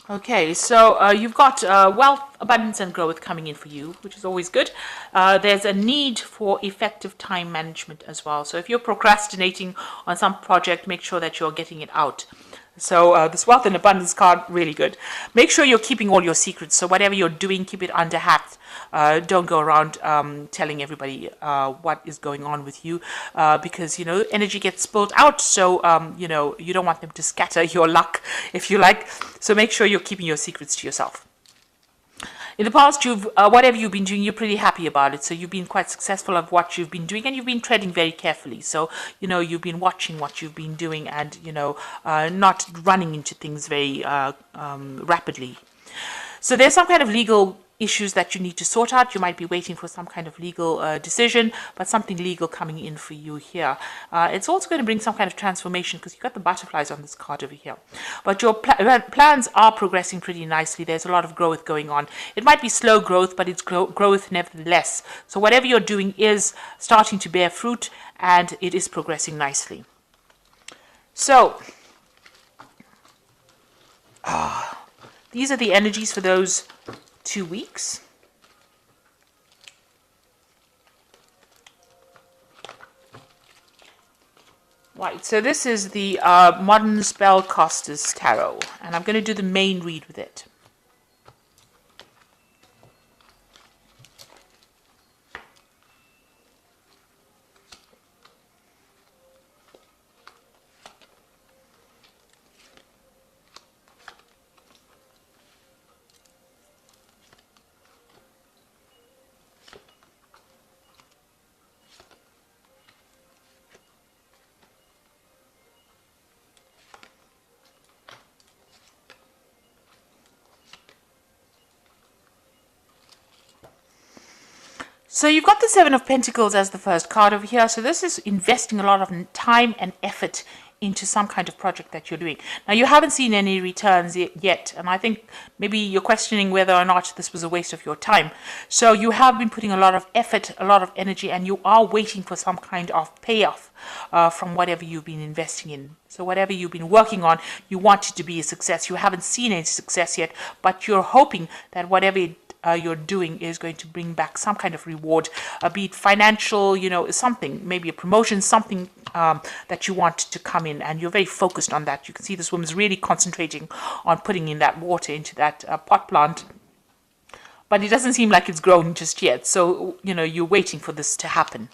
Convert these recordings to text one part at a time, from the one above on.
Okay, so you've got wealth, abundance, and growth coming in for you, which is always good. There's a need for effective time management as well. So if you're procrastinating on some project, make sure that you're getting it out. So this wealth and abundance card, really good. Make sure you're keeping all your secrets. So whatever you're doing, keep it under hat. Don't go around telling everybody what is going on with you because, energy gets spilled out. So, you don't want them to scatter your luck, if you like. So make sure you're keeping your secrets to yourself. In the past, whatever you've been doing, you're pretty happy about it. So you've been quite successful of what you've been doing, and you've been treading very carefully. So you've been watching what you've been doing, and not running into things very rapidly. So there's some kind of legal issues that you need to sort out. You might be waiting for some kind of legal decision, but something legal coming in for you here. It's also going to bring some kind of transformation because you've got the butterflies on this card over here. But your plans are progressing pretty nicely. There's a lot of growth going on. It might be slow growth, but it's growth nevertheless. So whatever you're doing is starting to bear fruit, and it is progressing nicely. So, these are the energies for those 2 weeks. Right, so this is the Modern Spellcasters Tarot, and I'm going to do the main read with it. So you've got the Seven of Pentacles as the first card over here. So this is investing a lot of time and effort into some kind of project that you're doing. Now, you haven't seen any returns yet, and I think maybe you're questioning whether or not this was a waste of your time. So you have been putting a lot of effort, a lot of energy, and you are waiting for some kind of payoff from whatever you've been investing in. So whatever you've been working on, you want it to be a success. You haven't seen any success yet, but you're hoping that whatever you're doing is going to bring back some kind of reward, be it financial, something, maybe a promotion, something that you want to come in, and you're very focused on that. You can see this woman's really concentrating on putting in that water into that pot plant, but it doesn't seem like it's grown just yet. So, you're waiting for this to happen.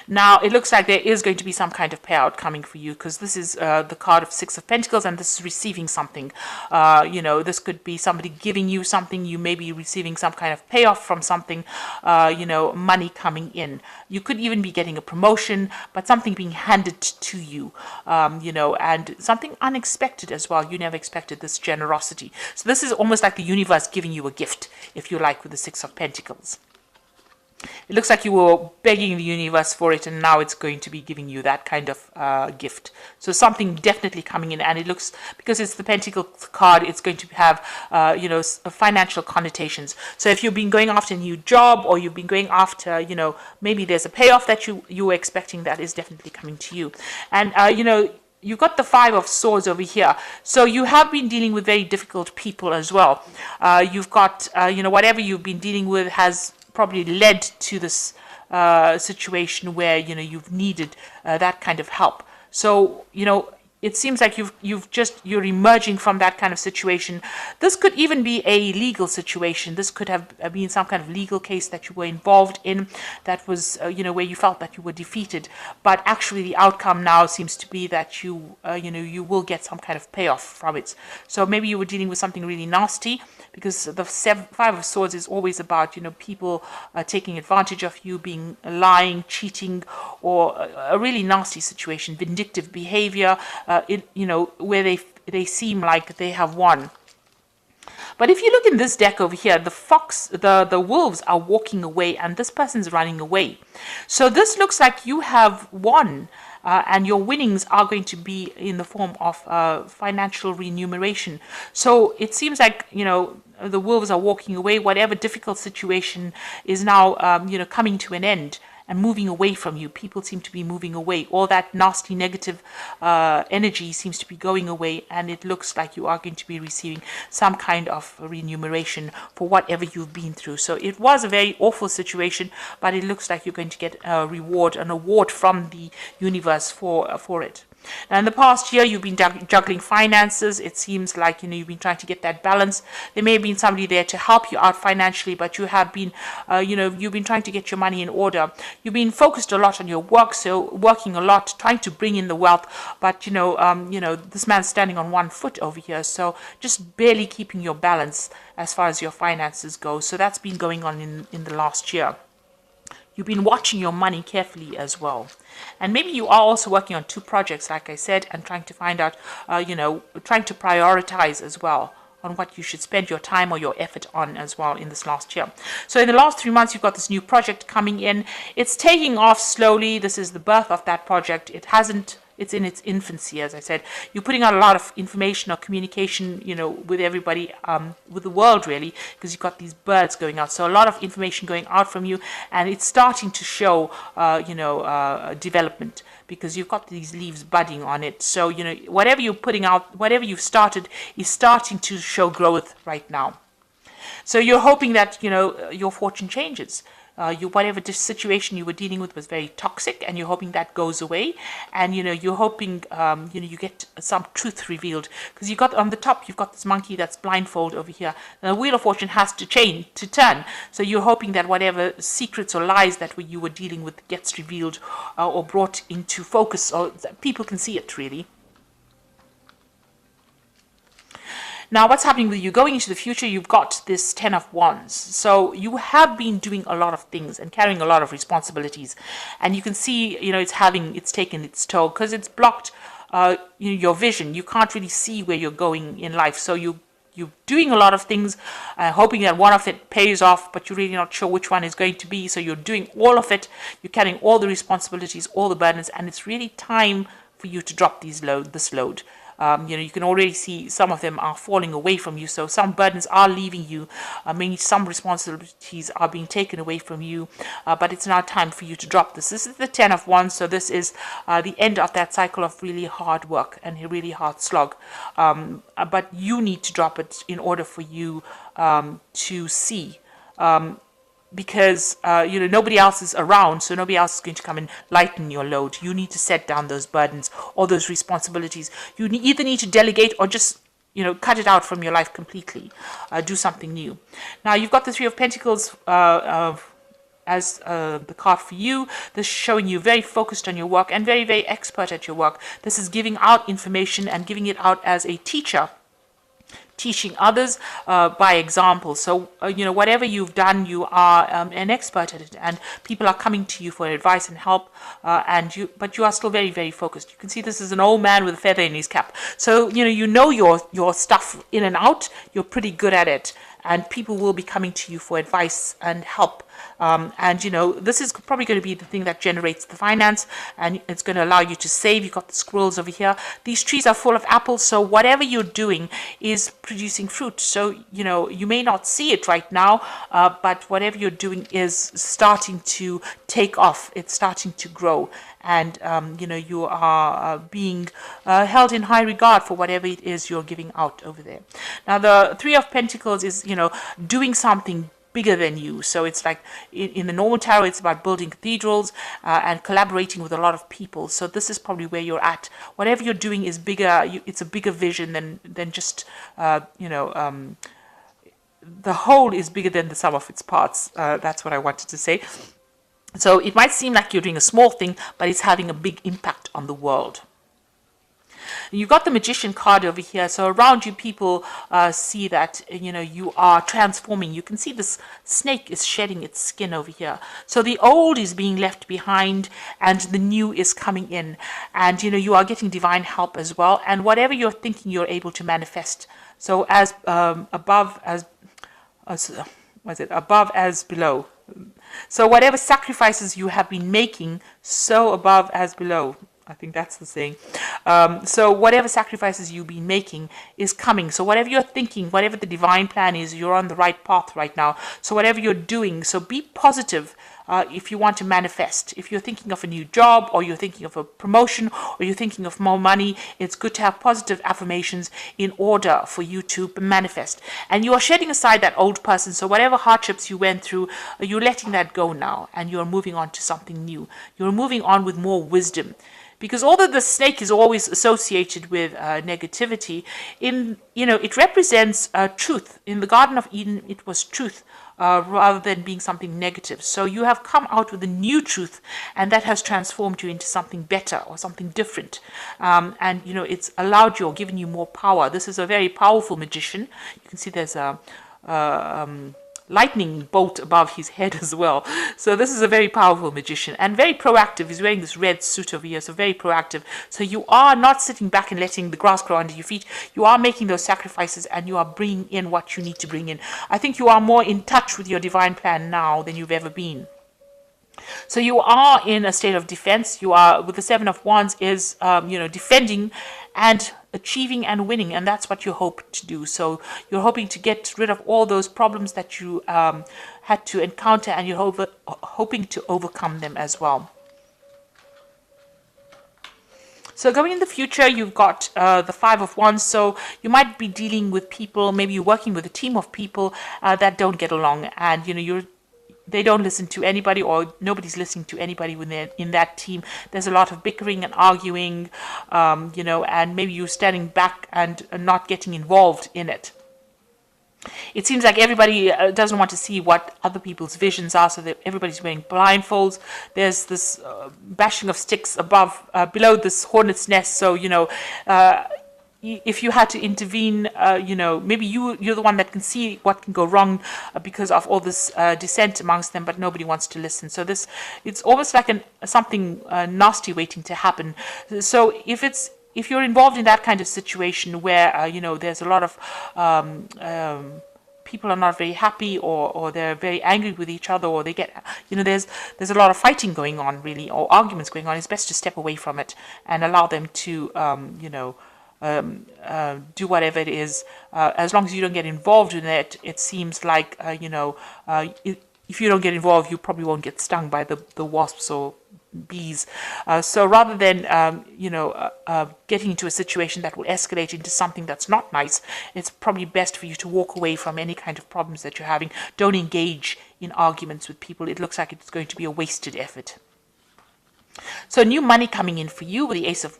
Now, it looks like there is going to be some kind of payout coming for you because this is the card of Six of Pentacles, and this is receiving something. This could be somebody giving you something. You may be receiving some kind of payoff from something, money coming in. You could even be getting a promotion, but something being handed to you, and something unexpected as well. You never expected this generosity. So this is almost like the universe giving you a gift, if you like, with the Six of Pentacles. It looks like you were begging the universe for it, and now it's going to be giving you that kind of gift. So something definitely coming in, and it looks, because it's the Pentacle card, it's going to have, financial connotations. So if you've been going after a new job, or you've been going after, maybe there's a payoff that you were expecting, that is definitely coming to you. And, you've got the Five of Swords over here. So you have been dealing with very difficult people as well. You've got, whatever you've been dealing with has probably led to this situation where you've needed that kind of help. So it seems like you're emerging from that kind of situation. This could even be a legal situation. This could have been some kind of legal case that you were involved in that was where you felt that you were defeated, but actually the outcome now seems to be that you will get some kind of payoff from it. So maybe you were dealing with something really nasty, because the Five of Swords is always about people taking advantage of you, being lying, cheating, or a really nasty situation, vindictive behavior, where they seem like they have won. But if you look in this deck over here, the wolves are walking away, and this person's running away. So this looks like you have won, and your winnings are going to be in the form of financial remuneration. So it seems like, the wolves are walking away. Whatever difficult situation is now, coming to an end. and moving away from you. People seem to be moving away. All that nasty negative energy seems to be going away, and it looks like you are going to be receiving some kind of remuneration for whatever you've been through. So it was a very awful situation, but it looks like you're going to get a reward, an award from the universe for it. Now, in the past year, you've been juggling finances. It seems like, you've been trying to get that balance. There may have been somebody there to help you out financially, but you have been, you've been trying to get your money in order. You've been focused a lot on your work, so working a lot, trying to bring in the wealth. But, this man's standing on one foot over here, so just barely keeping your balance as far as your finances go. So that's been going on in the last year. You've been watching your money carefully as well. And maybe you are also working on 2 projects, like I said, and trying to find out, trying to prioritize as well on what you should spend your time or your effort on as well in this last year. So in the last 3 months, you've got this new project coming in. It's taking off slowly. This is the birth of that project. It's in its infancy, as I said. You're putting out a lot of information or communication, with everybody, with the world really, because you've got these birds going out. So a lot of information going out from you, and it's starting to show, development, because you've got these leaves budding on it. So, whatever you're putting out, whatever you've started is starting to show growth right now. So you're hoping that, your fortune changes. Whatever situation you were dealing with was very toxic, and you're hoping that goes away, and you're hoping you get some truth revealed, because you got on the top, you've got this monkey that's blindfold over here. Now, the wheel of fortune has to turn, so you're hoping that whatever secrets or lies that you were dealing with gets revealed or brought into focus, or that people can see it really. Now, what's happening with you going into the future? You've got this 10 of Wands. So you have been doing a lot of things and carrying a lot of responsibilities. And you can see, it's taken its toll, because it's blocked your vision. You can't really see where you're going in life. So you're doing a lot of things, hoping that one of it pays off, but you're really not sure which one is going to be. So you're doing all of it. You're carrying all the responsibilities, all the burdens, and it's really time for you to drop this load. You can already see some of them are falling away from you. So some burdens are leaving you. Maybe some responsibilities are being taken away from you. But it's now time for you to drop this. This is the 10 of Wands. So this is the end of that cycle of really hard work and a really hard slog. But you need to drop it in order for you to see. Because nobody else is around, so nobody else is going to come and lighten your load. You need to set down those burdens or those responsibilities. You either need to delegate or just cut it out from your life completely. Do something new. Now you've got the 3 of Pentacles as the card for you. This is showing you very focused on your work and very, very expert at your work. This is giving out information and giving it out as a teacher, teaching others by example. So whatever you've done, you are an expert at it, and people are coming to you for advice and help, but you are still very, very focused. You can see this is an old man with a feather in his cap. So your stuff in and out. You're pretty good at it, and people will be coming to you for advice and help. This is probably going to be the thing that generates the finance, and it's going to allow you to save. You've got the squirrels over here. These trees are full of apples, so whatever you're doing is producing fruit. So, you may not see it right now, but whatever you're doing is starting to take off. It's starting to grow, and, you are being held in high regard for whatever it is you're giving out over there. Now, the 3 of Pentacles is, doing something bigger than you. So it's like in the normal tarot, it's about building cathedrals and collaborating with a lot of people. So this is probably where you're at. Whatever you're doing is bigger. It's a bigger vision than just the whole is bigger than the sum of its parts. That's what I wanted to say. So it might seem like you're doing a small thing, but it's having a big impact on the world. You've got the Magician card over here. So around you, people see that, you are transforming. You can see this snake is shedding its skin over here. So the old is being left behind and the new is coming in. And, you are getting divine help as well. And whatever you're thinking, you're able to manifest. So as above as below. So whatever sacrifices you have been making, so above as below. I think that's the saying. So whatever sacrifices you've been making is coming. So whatever you're thinking, whatever the divine plan is, you're on the right path right now. So whatever you're doing, so be positive. if you want to manifest. If you're thinking of a new job, or you're thinking of a promotion, or you're thinking of more money, it's good to have positive affirmations in order for you to manifest. And you are shedding aside that old person. So whatever hardships you went through, you're letting that go now, and you're moving on to something new. You're moving on with more wisdom. Because although the snake is always associated with negativity, it represents truth. In the Garden of Eden, it was truth rather than being something negative. So you have come out with a new truth, and that has transformed you into something better or something different. And it's allowed you or given you more power. This is a very powerful magician. You can see there's a lightning bolt above his head as well. So this is a very powerful magician and very proactive. He's wearing this red suit over here, so very proactive. So you are not sitting back and letting the grass grow under your feet. You are making those sacrifices, and you are bringing in what you need to bring in. I think you are more in touch with your divine plan now than you've ever been. So you are in a state of defense. You are, with the Seven of Wands, is defending and achieving and winning, and that's what you hope to do. So you're hoping to get rid of all those problems that you had to encounter, and you're hoping to overcome them as well. So going in the future, you've got the Five of Wands. So you might be dealing with people, maybe you're working with a team of people that don't get along, and they don't listen to anybody, or nobody's listening to anybody when they're in that team. There's a lot of bickering and arguing, and maybe you're standing back and not getting involved in it. It seems like everybody doesn't want to see what other people's visions are, so that everybody's wearing blindfolds. There's this bashing of sticks below this hornet's nest. So, if you had to intervene, maybe you're the one that can see what can go wrong because of all this dissent amongst them, but nobody wants to listen. So it's almost like something nasty waiting to happen. So if you're involved in that kind of situation where there's a lot of people are not very happy, or they're very angry with each other, or they get there's a lot of fighting going on, really, or arguments going on, it's best to step away from it and allow them to do whatever it is, as long as you don't get involved in it. It seems like if you don't get involved, you probably won't get stung by the wasps or bees. So rather than getting into a situation that will escalate into something that's not nice, it's probably best for you to walk away from any kind of problems that you're having. Don't engage in arguments with people. It looks like it's going to be a wasted effort. So new money coming in for you with the Ace of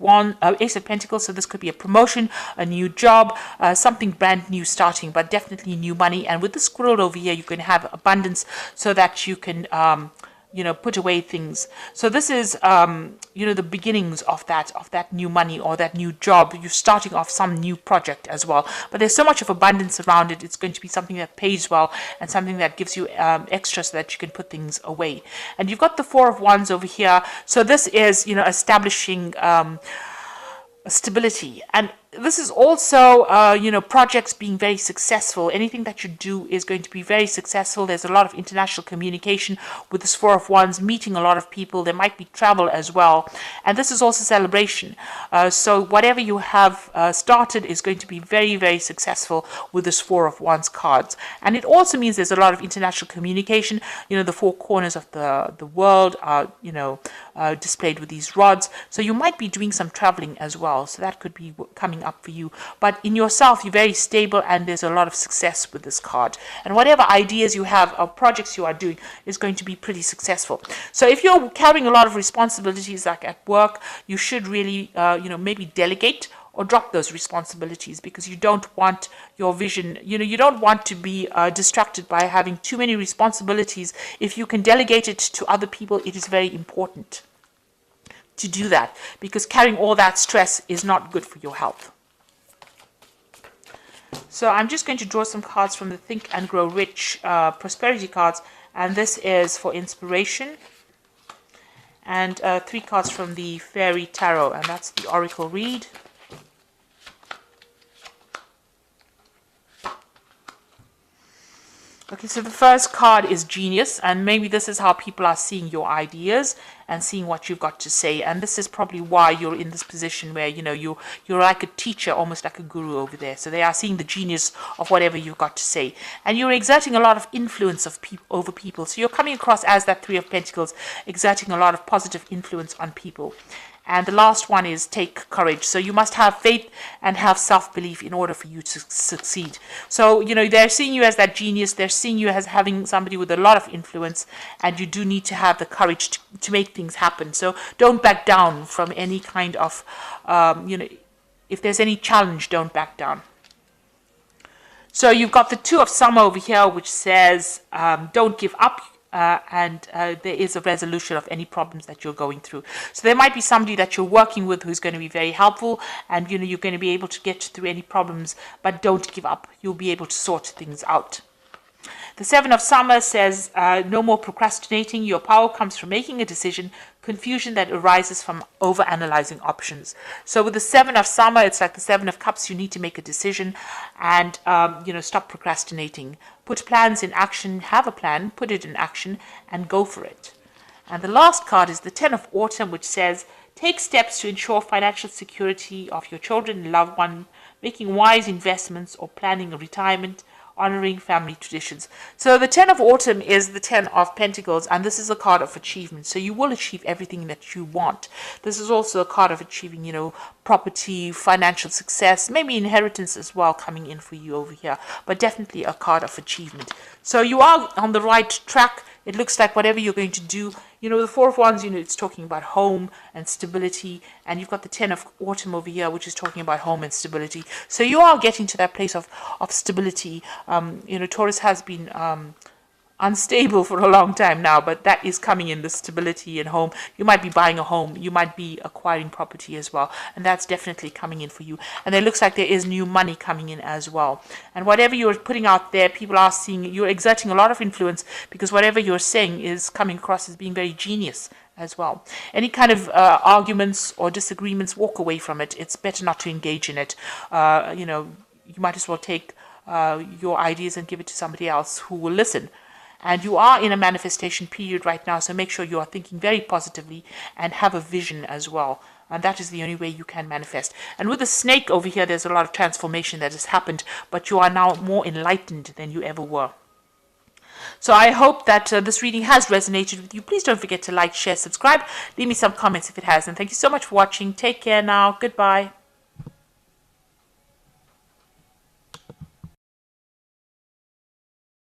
Pentacles. So this could be a promotion, a new job, something brand new starting, but definitely new money. And with the squirrel over here, you can have abundance so that you can put away things. So this is the beginnings of that new money or that new job. You're starting off some new project as well. But there's so much of abundance around it. It's going to be something that pays well and something that gives you extra so that you can put things away. And you've got the Four of Wands over here. So this is establishing stability. And this is also, projects being very successful. Anything that you do is going to be very successful. There's a lot of international communication with this Four of Wands, meeting a lot of people. There might be travel as well. And this is also celebration. So whatever you have started is going to be very, very successful with this Four of Wands cards. And it also means there's a lot of international communication. The four corners of the world are, displayed with these rods. So you might be doing some traveling as well. So that could be coming up for you. But in yourself, you're very stable, and there's a lot of success with this card. And whatever ideas you have or projects you are doing is going to be pretty successful. So if you're carrying a lot of responsibilities, like at work, you should really, maybe delegate or drop those responsibilities, because you don't want your vision, you don't want to be distracted by having too many responsibilities. If you can delegate it to other people, it is very important to do that, because carrying all that stress is not good for your health. So I'm just going to draw some cards from the Think and Grow Rich prosperity cards, and this is for inspiration, and 3 cards from the Fairy Tarot, and that's the Oracle read. Okay, so the first card is genius, and maybe this is how people are seeing your ideas and seeing what you've got to say. And this is probably why you're in this position where, you know, you're like a teacher, almost like a guru over there. So they are seeing the genius of whatever you've got to say. And you're exerting a lot of influence over people. So you're coming across as that Three of Pentacles, exerting a lot of positive influence on people. And the last one is take courage. So you must have faith and have self-belief in order for you to succeed. So, you know, they're seeing you as that genius. They're seeing you as having somebody with a lot of influence, and you do need to have the courage to make things happen. So don't back down from any kind of, you know, if there's any challenge, don't back down. So you've got the Two of Summer over here, which says don't give up. And there is a resolution of any problems that you're going through. So there might be somebody that you're working with who's going to be very helpful, and you know you're going to be able to get through any problems, but don't give up. You'll be able to sort things out. The Seven of Summer says no more procrastinating. Your power comes from making a decision. Confusion that arises from overanalyzing options. So with the Seven of Summer, it's like the Seven of Cups. You need to make a decision, and you know, stop procrastinating. Put plans in action. Have a plan. Put it in action, and go for it. And the last card is the Ten of Autumn, which says take steps to ensure financial security of your children and loved one, making wise investments or planning a retirement, honoring family traditions. So the Ten of Autumn is the Ten of Pentacles, and this is a card of achievement. So you will achieve everything that you want. This is also a card of achieving, you know, property, financial success, maybe inheritance as well coming in for you over here, but definitely a card of achievement. So you are on the right track. It looks like whatever you're going to do, you know, the Four of Wands, you know, it's talking about home and stability. And you've got the Ten of Autumn over here, which is talking about home and stability. So you are getting to that place of stability. You know, Taurus has been unstable for a long time now, but that is coming in, the stability and home. You might be buying a home, you might be acquiring property as well, and that's definitely coming in for you. And it looks like there is new money coming in as well. And whatever you're putting out there, people are seeing, you're exerting a lot of influence, because whatever you're saying is coming across as being very genius as well. Any kind of arguments or disagreements, walk away from it. It's better not to engage in it. You know, you might as well take your ideas and give it to somebody else who will listen. And you are in a manifestation period right now, so make sure you are thinking very positively and have a vision as well. And that is the only way you can manifest. And with the snake over here, there's a lot of transformation that has happened, but you are now more enlightened than you ever were. So I hope that this reading has resonated with you. Please don't forget to like, share, subscribe. Leave me some comments if it has. And thank you so much for watching. Take care now. Goodbye.